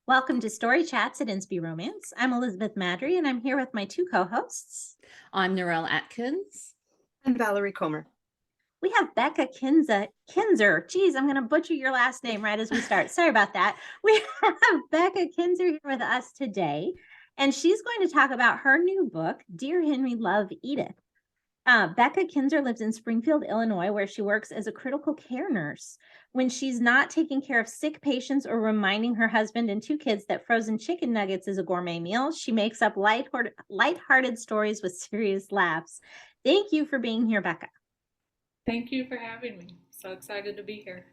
Welcome to Story Chats at Insby Romance. I'm Elizabeth Madry, and I'm here with my two co-hosts. I'm Narelle Atkins. And Valerie Comer. We have Becca Kinzer. Geez, I'm going to butcher your last name right as we start. Sorry about that. We have Becca Kinzer here with us today, and she's going to talk about her new book, Dear Henry, Love, Edith. Becca Kinzer lives in Springfield, Illinois, where she works as a critical care nurse. When she's not taking care of sick patients or reminding her husband and two kids that frozen chicken nuggets is a gourmet meal, she makes up lighthearted stories with serious laughs. Thank you for being here, Becca. Thank you for having me. So excited to be here.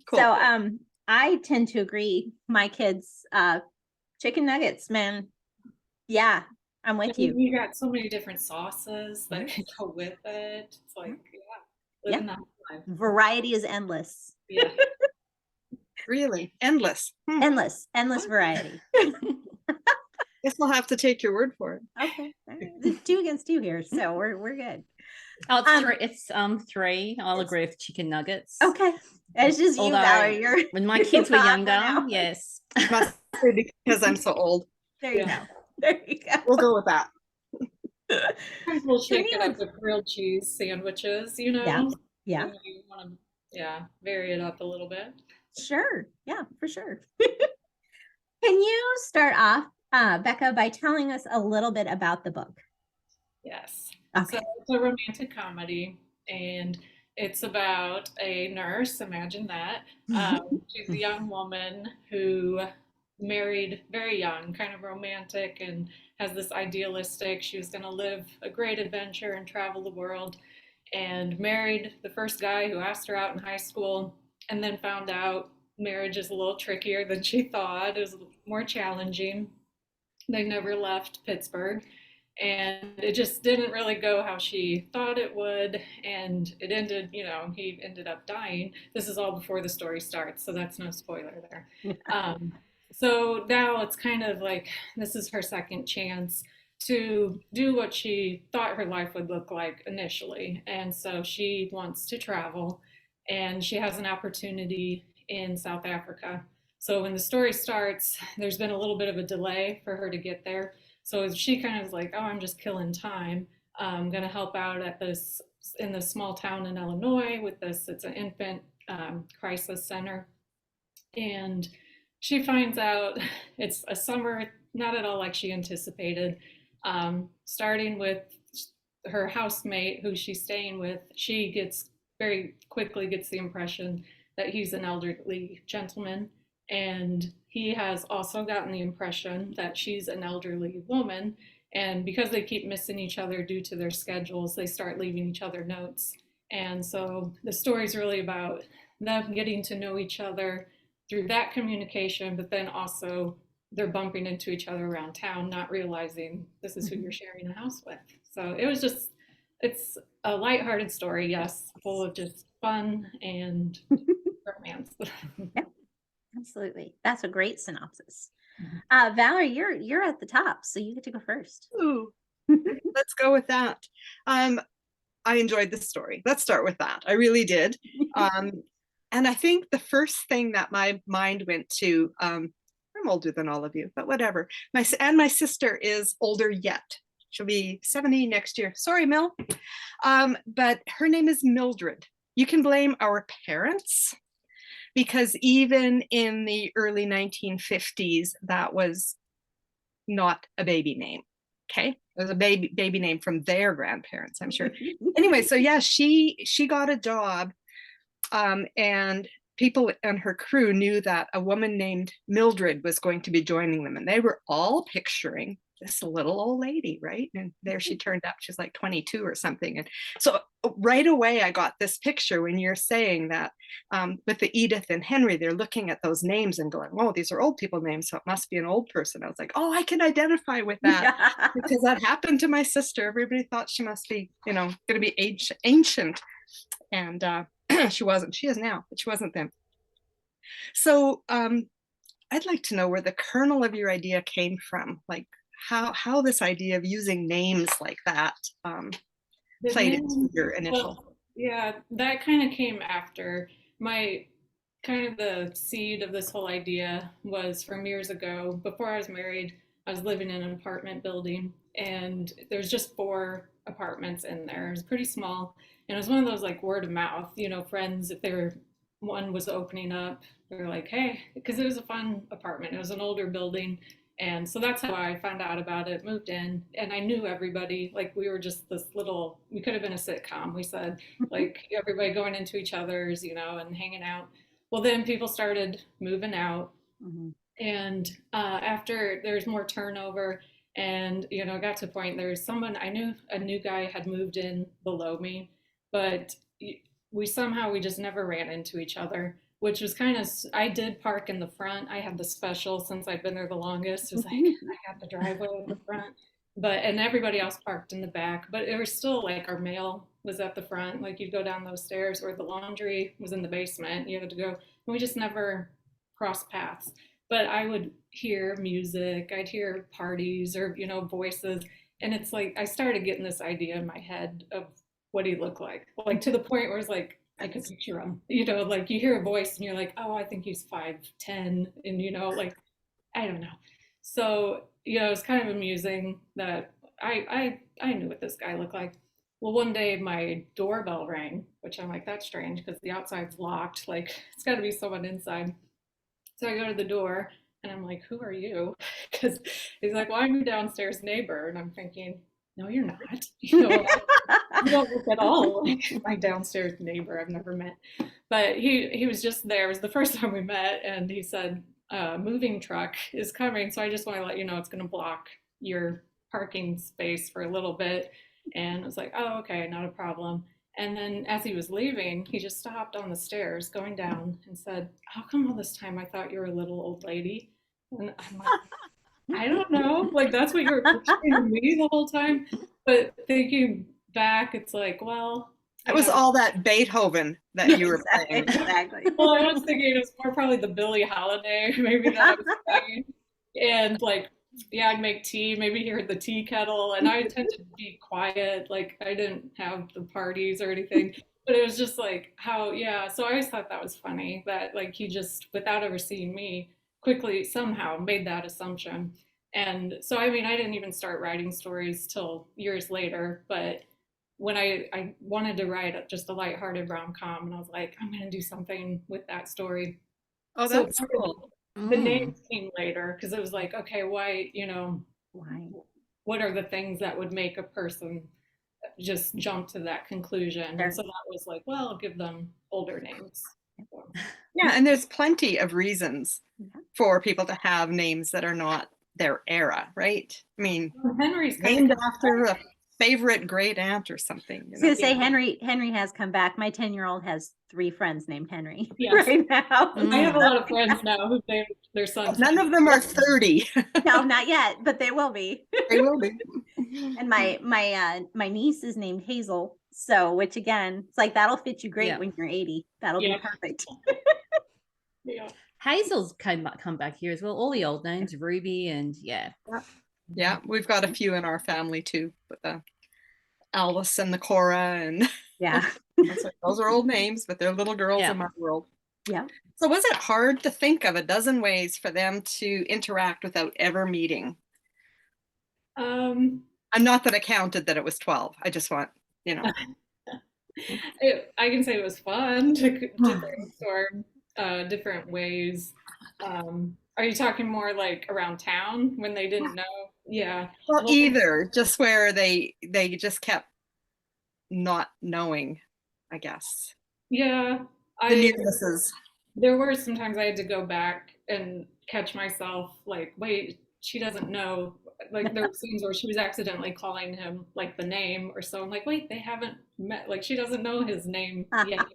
Cool. So I tend to agree. My kids, chicken nuggets, man. Yeah, I'm with you. You got so many different sauces that can go with it. It's like, living that life. Variety is endless. Yeah. Really? Endless. Endless variety. Guess I'll have to take your word for it. Okay. It's 2 against 2 here, so we're good. Oh, it's three. I'll agree with chicken nuggets. Okay. It's just you, Valerie. When my kids were younger, yes. Must be because I'm so old. There you go. There you go. We'll go with that. We'll shake it up with grilled cheese sandwiches, you know? Yeah. You want to, vary it up a little bit. Sure. Yeah, for sure. Can you start off, Becca, by telling us a little bit about the book? Yes. Okay. So it's a romantic comedy, and it's about a nurse. Imagine that. She's a young woman who married very young, kind of romantic, and has this idealistic, she was going to live a great adventure and travel the world, and married the first guy who asked her out in high school, and then found out marriage is a little trickier than she thought. It was more challenging. They never left Pittsburgh, and it just didn't really go how she thought it would, and it ended, he ended up dying. This is all before the story starts, so that's no spoiler there. So now it's kind of like this is her second chance to do what she thought her life would look like initially. And so she wants to travel, and she has an opportunity in South Africa. So when the story starts, there's been a little bit of a delay for her to get there. So she kind of is like, oh, I'm just killing time. I'm going to help out in this small town in Illinois with this. It's an infant crisis center. And she finds out it's a summer, not at all like she anticipated. Starting with her housemate who she's staying with, she very quickly gets the impression that he's an elderly gentleman. And he has also gotten the impression that she's an elderly woman. And because they keep missing each other due to their schedules, they start leaving each other notes. And so the story's really about them getting to know each other through that communication, but then also they're bumping into each other around town, not realizing this is who you're sharing a house with. So it's a lighthearted story, yes, full of just fun and romance. Yeah, absolutely. That's a great synopsis. Valerie, you're at the top, so you get to go first. Ooh, let's go with that. I enjoyed the story. Let's start with that. I really did. And I think the first thing that my mind went to, I'm older than all of you, but whatever. My sister is older yet. She'll be 70 next year. Sorry, Mil. But her name is Mildred. You can blame our parents, because even in the early 1950s, that was not a baby name. Okay, it was a baby name from their grandparents, I'm sure. Anyway, so yeah, she got a job. And people and her crew knew that a woman named Mildred was going to be joining them, and they were all picturing this little old lady, right? And there she turned up. She's like 22 or something. And so right away, I got this picture when you're saying that with the Edith and Henry, they're looking at those names and going, oh, these are old people names, so it must be an old person. I was like, oh, I can identify with that because that happened to my sister. Everybody thought she must be, going to be ancient. And she wasn't. She is now, but she wasn't then. So I'd like to know where the kernel of your idea came from, like how this idea of using names like that played into your initial. Well, yeah, that kind of came after my kind of the seed of this whole idea was from years ago. Before I was married, I was living in an apartment building, and there's just 4 apartments in there. It was pretty small, and it was one of those like word of mouth, friends. If they were one was opening up, they were like, "Hey," because it was a fun apartment. It was an older building, and so that's how I found out about it. Moved in, and I knew everybody. Like we were just this little. We could have been a sitcom. We said like everybody going into each other's, and hanging out. Well, then people started moving out, Mhm. and after there's more turnover, and it got to the point there's someone I knew, a new guy had moved in below me, but we just never ran into each other, which was kind of, I did park in the front. I had the special since I'd been there the longest. It was like I had the driveway in the front, and everybody else parked in the back. But it was still like our mail was at the front. Like you'd go down those stairs, or the laundry was in the basement. You had to go, and we just never crossed paths. But I would hear music, I'd hear parties or voices, and it's like I started getting this idea in my head of what he looked like to the point where it's like I could picture him. Like you hear a voice and you're like, oh, I think he's 5'10", and like I don't know. So it was kind of amusing that I knew what this guy looked like. Well, one day my doorbell rang, which I'm like, that's strange because the outside's locked. Like it's got to be someone inside. So I go to the door and I'm like, who are you? Because he's like, well, I'm your downstairs neighbor. And I'm thinking, no, you're not. You don't look at all like my downstairs neighbor I've never met. But he was just there. It was the first time we met. And he said, moving truck is coming. So I just want to let you know it's going to block your parking space for a little bit. And I was like, oh, okay, not a problem. And then as he was leaving, he just stopped on the stairs going down and said, how come all this time I thought you were a little old lady? And I'm like, I don't know. Like, that's what you were picturing to me the whole time. But thinking back, it's like, well, It was all that Beethoven that you were playing. Exactly. well, I was thinking it was more probably the Billie Holiday, maybe that I was playing. And like, yeah, I'd make tea, maybe hear the tea kettle, and I tend to be quiet. Like I didn't have the parties or anything, but it was just like how, yeah. So I always thought that was funny that like he just, without ever seeing me, quickly somehow made that assumption. And so I mean, I didn't even start writing stories till years later, but when I wanted to write just a lighthearted rom-com, and I was like, I'm gonna do something with that story. Oh, So that's cool. the name came later because it was like, okay, why, Why? what are the things that would make a person just jump to that conclusion? Sure. And so that was like, well, I'll give them older names. Yeah, and there's plenty of reasons Yeah. for people to have names that are not their era, right? I mean, Henry's kind named of after a favorite great aunt or something. I was gonna say Henry has come back. My 10-year-old has 3 friends named Henry Yes. right now. I have a lot of friends now who named their sons. None of them are 30. No, not yet, but they will be. They will be. And my niece is named Hazel. So, which again, it's like that'll fit you great Yeah. when you're 80. That'll be Yeah. perfect. Yeah. Hazel's come back here as well. All the old names, Ruby, and yeah. Yeah, we've got a few in our family too, but the Alice and the Cora, and Yeah. those are old names, but they're little girls Yeah. in my world. Yeah. So was it hard to think of a dozen ways for them to interact without ever meeting? Um, I'm not that I counted that it was 12. I just want, I can say it was fun to brainstorm different ways. Are you talking more like around town when they didn't know? Yeah. well, Well, either just where they just kept not knowing, I guess. yeah. The nearnesses. There were sometimes I had to go back and catch myself like, wait, she doesn't know. Like there were scenes where she was accidentally calling him like the name or so. I'm like, wait, they haven't met. Like she doesn't know his name yet.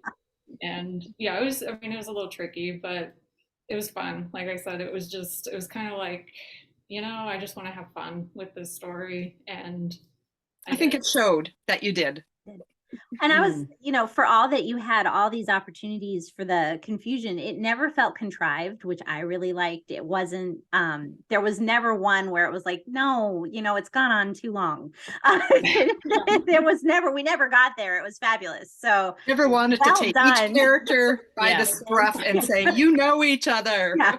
And yeah, it was a little tricky, but it was fun. Like I said, it was kind of like, I just want to have fun with this story. And I think it showed that you did. And I was, for all that you had all these opportunities for the confusion, it never felt contrived, which I really liked. It wasn't, there was never one where it was like, no, it's gone on too long. There was never, we never got there. It was fabulous. So Never wanted well to take done. each character by Yeah. the scruff and say, you know each other. Yeah.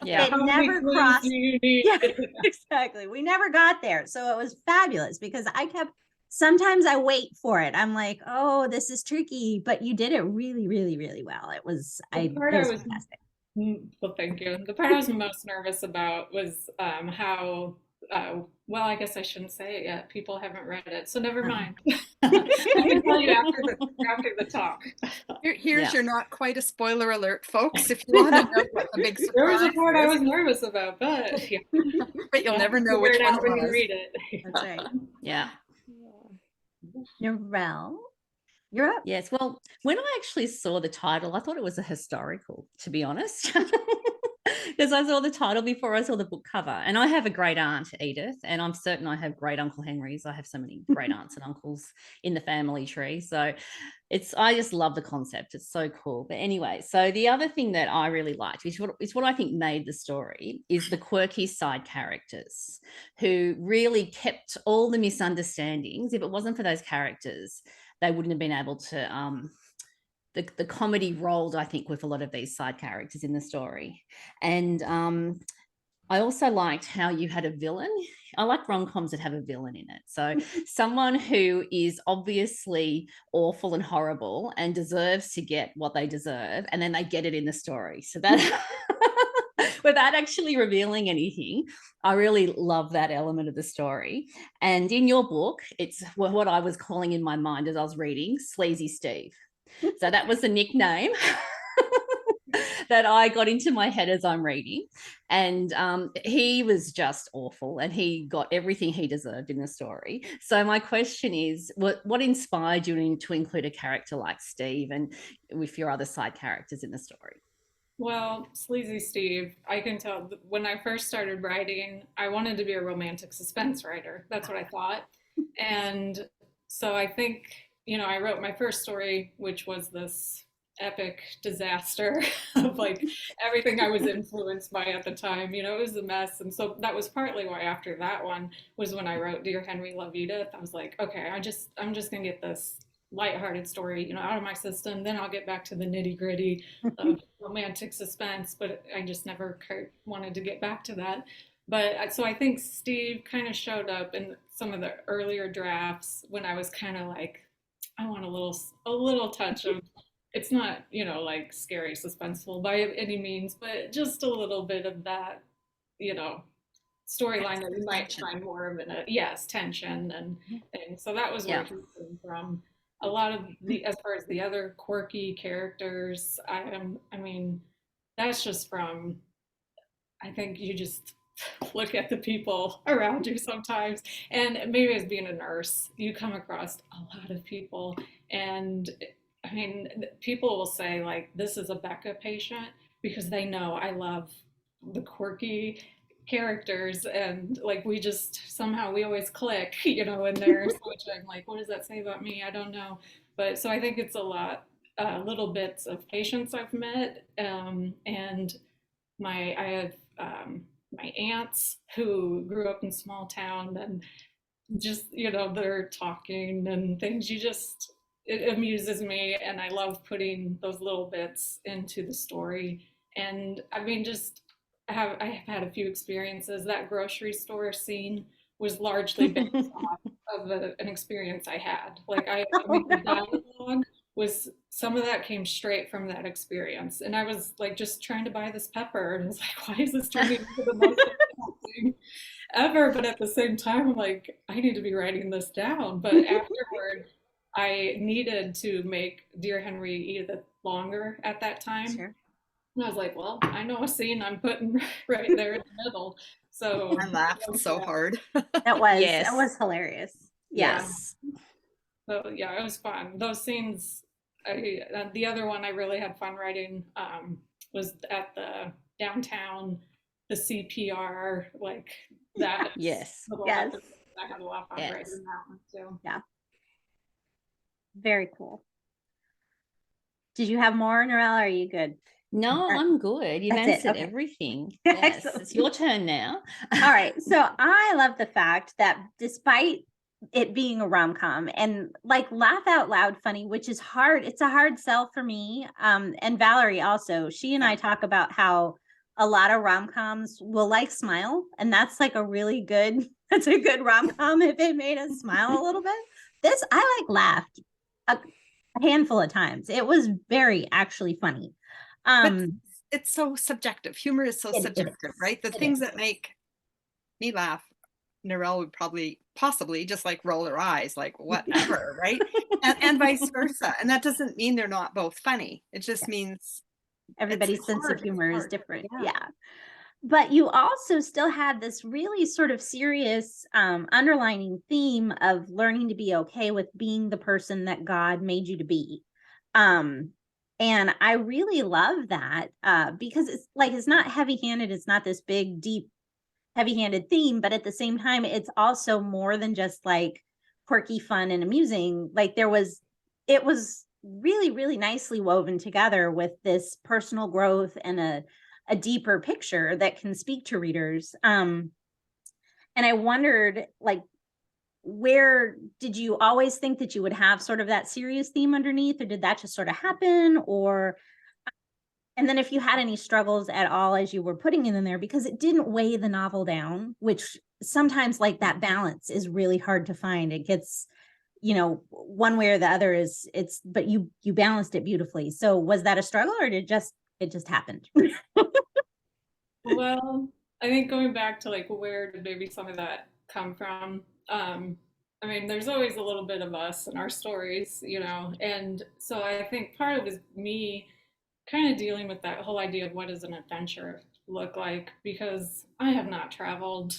Yeah. It How many never clues crossed. do you need? Yeah, exactly. We never got there. So it was fabulous because sometimes I wait for it. I'm like, oh, this is tricky, but you did it really, really, really well. It was fantastic. Well, thank you. The part I was most nervous about was how, well, I guess I shouldn't say it yet. People haven't read it, so never mind. I can tell you after the talk. Here's your not quite a spoiler alert, folks. If you want to know what the big There was surprise a part I is, was nervous about, but yeah. but you'll never know which Figure it one out it when you was. read it. That's right. Yeah. Narelle, you're up. Yes. Well, when I actually saw the title, I thought it was a historical, to be honest. Because I saw the title before I saw the book cover. And I have a great aunt, Edith, and I'm certain I have great Uncle Henrys. I have so many great aunts and uncles in the family tree. So I just love the concept. It's so cool. But anyway, so the other thing that I really liked, which is what I think made the story, is the quirky side characters who really kept all the misunderstandings. If it wasn't for those characters, they wouldn't have been able to the comedy rolled, I think, with a lot of these side characters in the story. And I also liked how you had a villain. I like rom-coms that have a villain in it. So someone who is obviously awful and horrible and deserves to get what they deserve, and then they get it in the story. So that without actually revealing anything, I really love that element of the story. And in your book, it's what I was calling in my mind as I was reading, Sleazy Steve. So that was the nickname that I got into my head as I'm reading. And he was just awful, and he got everything he deserved in the story. So my question is, what inspired you to include a character like Steve and with your other side characters in the story? Well, Sleazy Steve, I can tell when I first started writing, I wanted to be a romantic suspense writer. That's what I thought. And so I think, I wrote my first story, which was this epic disaster of like everything I was influenced by at the time. It was a mess. And so that was partly why after that one was when I wrote Dear Henry, Love Edith. I was like, okay, I'm just gonna get this lighthearted story, out of my system. Then I'll get back to the nitty gritty of romantic suspense. But I just never wanted to get back to that. But so I think Steve kind of showed up in some of the earlier drafts when I was kind of like, I want a little touch of, it's not, like scary, suspenseful by any means, but just a little bit of that, storyline that you might find more of in a, yes, tension and so that was where he came from. A lot of as far as the other quirky characters, I mean, that's just from, I think you just look at the people around you sometimes, and maybe as being a nurse, you come across a lot of people, and I mean, people will say like, this is a Becca patient because they know I love the quirky characters, and like we always click, in there. So I'm like, what does that say about me? I don't know. But so I think it's a lot, little bits of patients I've met, and I have my aunts who grew up in small town, and just they're talking and things, it amuses me, and I love putting those little bits into the story. And I mean, I have had a few experiences. That grocery store scene was largely based off of an experience I had. Like the dialogue was, some of that came straight from that experience. And I was like just trying to buy this pepper, and I was like, why is this turning into the most difficult thing ever? But at the same time, I'm like, I need to be writing this down. But afterward, I needed to make Dear Henry Edith longer at that time. Sure. And I was like, well, I know a scene I'm putting right there in the middle. So I laughed so hard. That was Yes. That was hilarious. Yes. So yeah, it was fun. Those scenes, the other one I really had fun writing was at the downtown, the CPR, like that. Yes. Yes. I had a lot of fun Yes. writing that one too. Yeah. Very cool. Did you have more, Narelle? Or are you good? No, I'm good. You've That's it, answered okay. everything. Yes, Excellent. it's your turn now. All right. So I love the fact that despite it being a rom-com and like laugh out loud funny, which is hard, it's a hard sell for me. And Valerie also, she and I talk about how a lot of rom-coms will like smile, and that's like a really good, that's a good rom-com if it made us smile a little bit. This I like laughed a handful of times. It was very actually funny. But it's so subjective. Humor is so It subjective, is. right? The It things is. that make me laugh, Narelle would possibly just like roll her eyes, like whatever, right? And vice versa. And that doesn't mean they're not both funny. It just means Everybody's it's sense of hard. humor is Hard. different. Yeah. Yeah. But you also still had this really sort of serious underlining theme of learning to be okay with being the person that God made you to be. Um, and I really love that because it's like, it's not heavy handed. It's not this big, deep, heavy handed theme, but at the same time, it's also more than just like quirky, fun, and amusing. Like it was really, really nicely woven together with this personal growth and a deeper picture that can speak to readers. And I wondered, like, where did you always think that you would have sort of that serious theme underneath, or did that just sort of happen? Or and then if you had any struggles at all as you were putting it in there, because it didn't weigh the novel down, which sometimes like that balance is really hard to find. It gets, one way or the other but you balanced it beautifully. So was that a struggle, or it just happened? Well, I think going back to like where did maybe some of that come from? I mean, there's always a little bit of us in our stories, and so I think part of it is me kind of dealing with that whole idea of what does an adventure look like, because I have not traveled,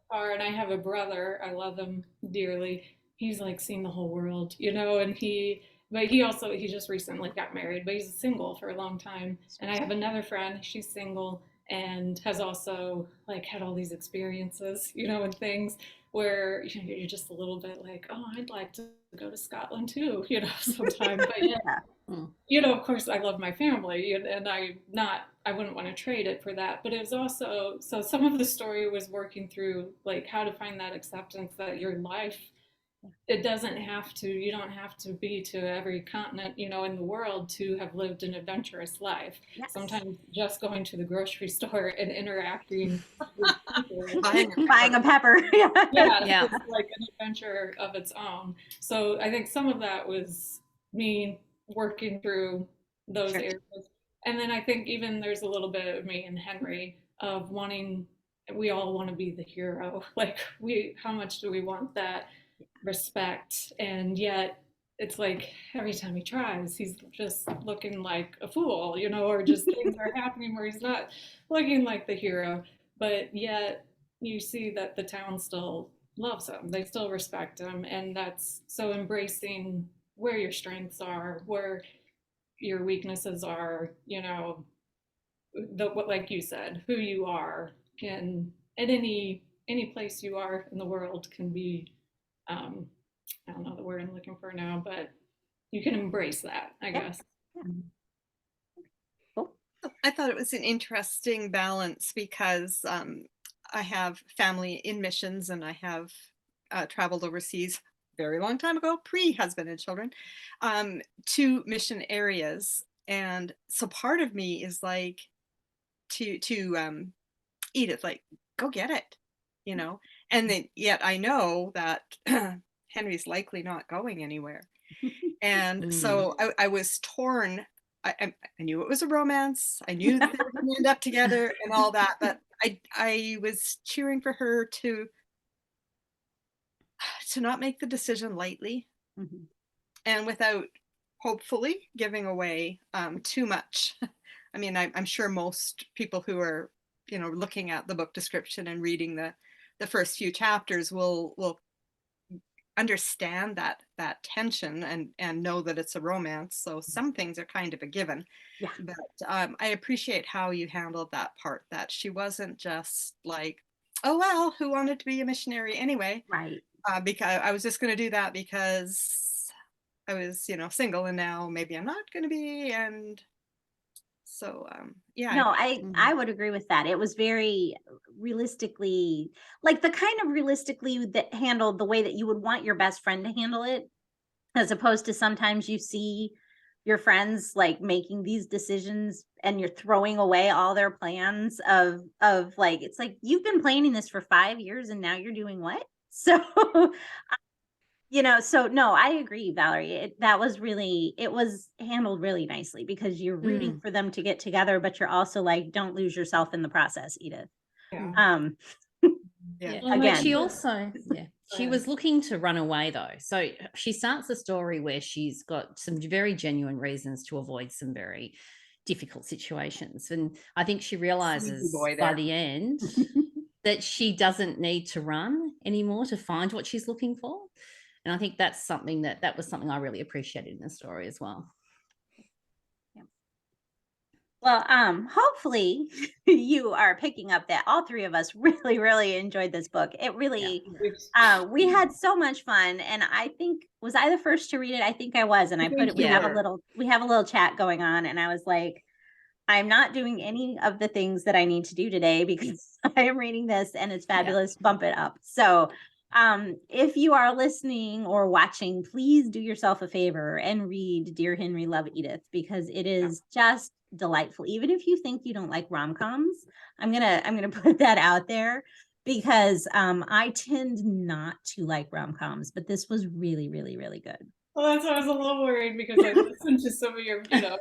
far, and I have a brother. I love him dearly. He's like seen the whole world, and but he just recently got married, but he's single for a long time. And I have another friend, she's single and has also like had all these experiences, and things where you're just a little bit like, oh, I'd like to go to Scotland too, sometime. But yeah, Mm. of course, I love my family, and I wouldn't want to trade it for that. But it was also, so some of the story was working through like how to find that acceptance that your life, you don't have to be to every continent, in the world to have lived an adventurous life. Yes. Sometimes just going to the grocery store and interacting with people. Buying a pepper. Yeah. It's like an adventure of its own. So I think some of that was me working through those Sure. areas. And then I think even there's a little bit of me and Henry of wanting, we all want to be the hero. Like how much do we want that respect? And yet it's like every time he tries, he's just looking like a fool, or just things are happening where he's not looking like the hero. But yet you see that the town still loves him, they still respect him. And that's so embracing where your strengths are, where your weaknesses are, what, like you said, who you are can, at any place you are in the world, can be, I don't know the word I'm looking for now, but you can embrace that, I guess. Cool. I thought it was an interesting balance because I have family in missions, and I have traveled overseas very long time ago, pre-husband and children, to mission areas. And so part of me is like to Edith, like, go get it, and then yet I know that Henry's likely not going anywhere. And so I was torn. I knew it was a romance. I knew that they were going to end up together and all that, but I was cheering for her to not make the decision lightly, and without hopefully giving away too much. I mean, I'm sure most people who are looking at the book description and reading the first few chapters will understand that tension and know that it's a romance. So some things are kind of a given. Yeah. But I appreciate how you handled that part, that she wasn't just like, oh, well, who wanted to be a missionary anyway? Right. Because I was just going to do that because I was, single, and now maybe I'm not going to be. And so, yeah. No, I would agree with that. It was very realistically, like the kind of realistically that handled the way that you would want your best friend to handle it, as opposed to sometimes you see your friends like making these decisions and you're throwing away all their plans of like, it's like you've been planning this for 5 years and now you're doing what? So so no, I agree, Valerie. It was handled really nicely because you're rooting for them to get together, but you're also like, don't lose yourself in the process, Edith. Yeah. Um, Yeah. But again. she also, she ahead. was looking to run away though. So she starts the story where she's got some very genuine reasons to avoid some very difficult situations. And I think she realizes boy by there. the end that she doesn't need to run anymore to find what she's looking for. And I think that's something that was something I really appreciated in the story as well. Well, hopefully you are picking up that all three of us really, really enjoyed this book. It really, we had so much fun, and I think, was I the first to read it? I think I was, and I put it. We have a little chat going on, and I was like, I'm not doing any of the things that I need to do today because I am reading this, and it's fabulous. Bump it up. So, if you are listening or watching, please do yourself a favor and read Dear Henry, Love Edith, because it is just delightful. Even if you think you don't like rom-coms, I'm gonna put that out there because I tend not to like rom-coms, but this was really, really, really good. Well, that's why I was a little worried because I listened to some of your shows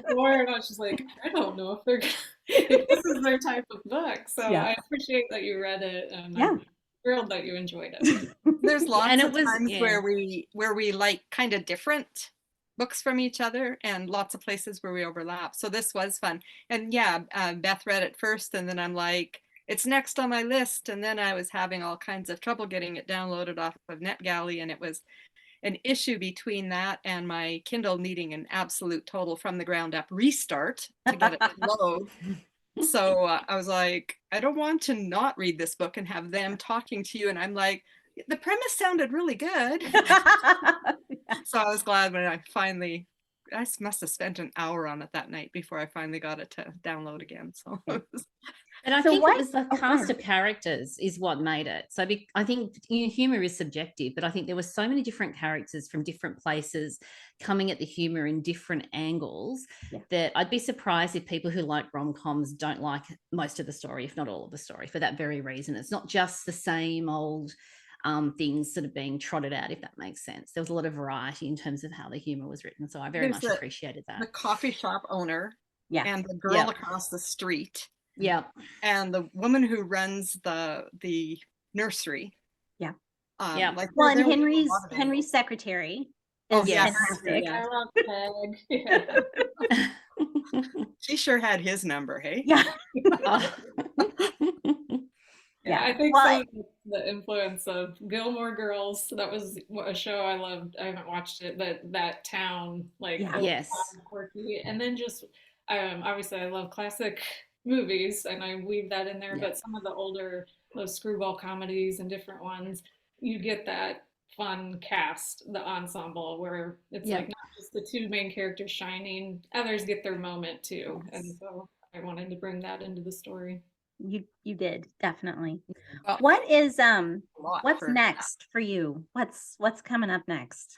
before, and I was just like, I don't know if this is their type of book. So I appreciate that you read it, and I'm thrilled that you enjoyed it. There's lots of times where we like kind of different books from each other, and lots of places where we overlap. So this was fun. And Beth read it first, and then I'm like, it's next on my list. And then I was having all kinds of trouble getting it downloaded off of NetGalley, and it was an issue between that and my Kindle needing an absolute total from the ground up restart to get it to load. So I was like, I don't want to not read this book and have them talking to you. And I'm like, the premise sounded really good. So I was glad when I must have spent an hour on it that night before I finally got it to download again. So And I think it was the cast of characters is what made it. So I think humor is subjective, but I think there were so many different characters from different places coming at the humor in different angles that I'd be surprised if people who like rom-coms don't like most of the story, if not all of the story, for that very reason. It's not just the same old things that are being trotted out, if that makes sense. There was a lot of variety in terms of how the humor was written. So I very much appreciated that. The coffee shop owner and the girl across the street. Yeah. And the woman who runs the nursery. Yeah. Like, well, and Henry's secretary is fantastic. I love Peg. She sure had his number, hey? Yeah. I think the influence of Gilmore Girls, that was a show I loved. I haven't watched it, but that town, quirky. And then just, obviously I love classic movies and I weave that in there, but some of the older, those screwball comedies and different ones, you get that fun cast, the ensemble, where it's like not just the two main characters shining, others get their moment too. And so I wanted to bring that into the story. You did, definitely. What is what's next for you? What's coming up next?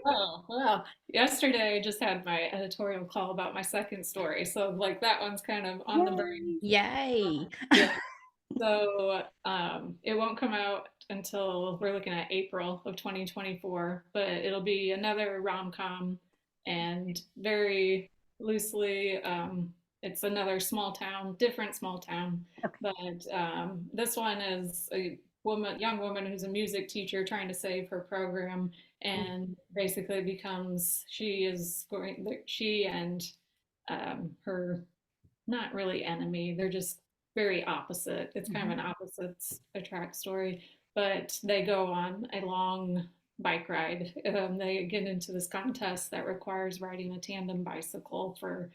Oh, well, yesterday I just had my editorial call about my second story. So like that one's kind of on the brain. Yay. So it won't come out until we're looking at April of 2024, but it'll be another rom-com and very loosely it's another small town, different small town. Okay. But this one is a young woman who's a music teacher trying to save her program, and basically becomes she and her not really enemy. They're just very opposite. It's kind of an opposites attract story, but they go on a long bike ride. They get into this contest that requires riding a tandem bicycle for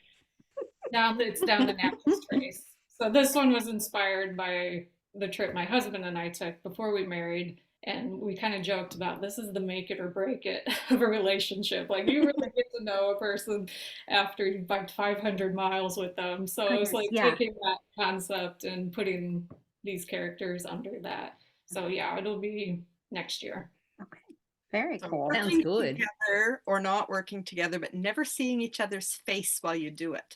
down the Natchez Trace. So this one was inspired by the trip my husband and I took before we married, And we kind of joked about this is the make it or break it of a relationship. Like you really get to know a person after you've biked 500 miles with them. So I was Goodness, like yeah. taking that concept and putting these characters under that. So yeah, it'll be next year. Okay. Very So cool. Sounds working good. together or not working together, but never seeing each other's face while you do it.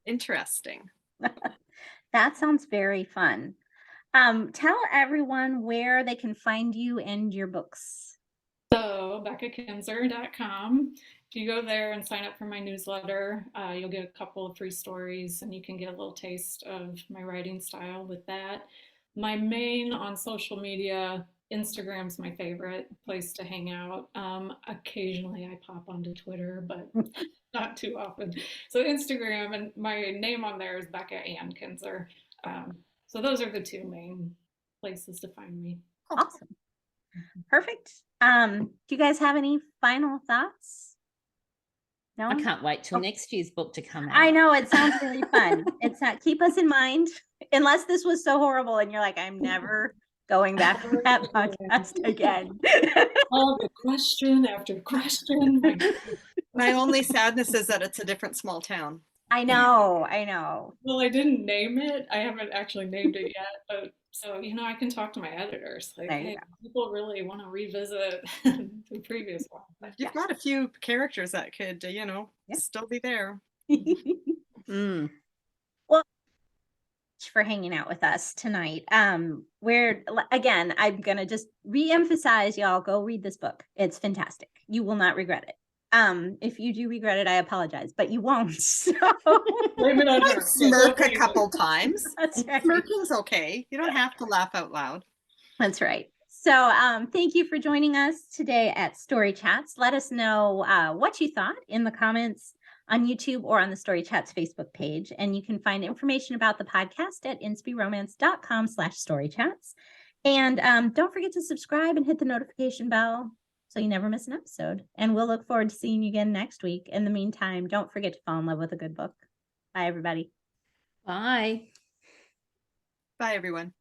Interesting. That sounds very fun. Tell everyone where they can find you and your books. So, BeccaKinzer.com. If you go there and sign up for my newsletter, you'll get a couple of free stories and you can get a little taste of my writing style with that. My main on social media, Instagram's my favorite place to hang out. Occasionally I pop onto Twitter, but not too often. So, Instagram, and my name on there is Becca Ann Kinzer. So, those are the two main places to find me. Awesome. Perfect. Do you guys have any final thoughts? No? I can't wait till next year's book to come out. I know, it sounds really fun. It's not, keep us in mind, unless this was so horrible and you're like, I'm never going back on that podcast again. Oh, the question after question. My only sadness is that it's a different small town. I know. Well, I didn't name it. I haven't actually named it yet, but so I can talk to my editors. Like, There you hey, go. people really want to revisit the previous one. But You've got a few characters that could, Yeah. still be there. Mm. Well, for hanging out with us tonight. We're again, I'm gonna just re-emphasize, y'all, go read this book. It's fantastic. You will not regret it. If you do regret it, I apologize, but you won't. So blame it on Might her. smirk a couple times. that's right. Smirking's okay. You don't have to laugh out loud. That's right. So thank you for joining us today at Story Chats. Let us know what you thought in the comments on YouTube or on the Story Chats Facebook page. And you can find information about the podcast at inspiromance.com/storychats. And don't forget to subscribe and hit the notification bell so you never miss an episode. And we'll look forward to seeing you again next week. In the meantime, don't forget to fall in love with a good book. Bye, everybody. Bye. Bye, everyone.